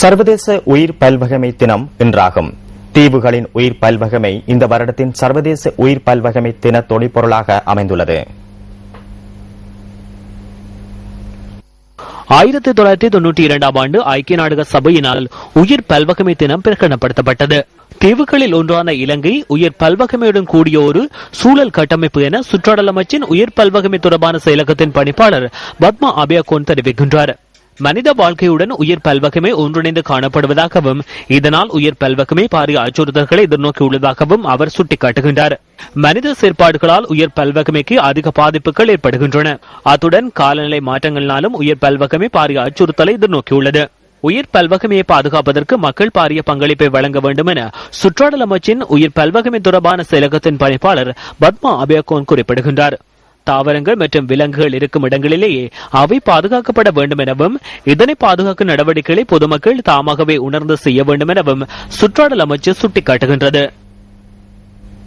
சர்வதேச உயிர் பல்வகமை தினம் இன்றாகும். தீவுகளின் உயிர் பல்வகமை இந்த வருடத்தின் சர்வதேச உயிர் பல்வகமை தின தொனிப்பொருளாக அமைந்துள்ளது. 1992ஆம் ஆண்டு ஐக்கிய நாடுகள் சபையினால் உயிர் பல்வகமை தினம் பிரகடனப்படுத்தப்பட்டது. தீவுகளில் ஒன்றான இலங்கை உயிர் பல்வகமையுடன் கூடிய ஒரு சூழல் கட்டமைப்பு என சுற்றாடல் அமைச்சின் உயிர் பல்வகமை தொடர்பான செயலகத்தின் பணிப்பாளர் பத்மா அபயகோன் தெரிவிக்கின்றார். மனித வாழ்க்கையுடன் உயிர் பல்வகமை ஒன்றிணைந்து காணப்படுவதாகவும் இதனால் உயிர் பல்வகமை பாரிய அச்சுறுத்தல்களை எதிர்நோக்கியுள்ளதாகவும் அவர் சுட்டிக்காட்டுகின்றார். மனித செயற்பாடுகளால் உயிர் பல்வகமைக்கு அதிக பாதிப்புகள் ஏற்படுகின்றன. அத்துடன் காலநிலை மாற்றங்களினாலும் உயிர் பல்வகமை பாரிய அச்சுறுத்தலை எதிர்நோக்கியுள்ளது. உயிர் பல்வகமையை பாதுகாப்பதற்கு மக்கள் பாரிய பங்களிப்பை வழங்க வேண்டும் என சுற்றாடல் அமைச்சின் உயிர் பல்வகமை தொடர்பான செயலகத்தின் பணிப்பாளர் பத்மா அபயகோன் குறிப்பிடுகின்றார். தாவரங்கள் மற்றும் விலங்குகள் இருக்கும் இடங்களிலேயே அவை பாதுகாக்கப்பட வேண்டும் எனவும் இதனை பாதுகாக்கும் நடவடிக்கைகளை பொதுமக்கள் தாமாகவே உணர்ந்து செய்ய வேண்டும் எனவும் சுற்றாடல் அமைச்சு சுட்டிக்காட்டுகின்றது.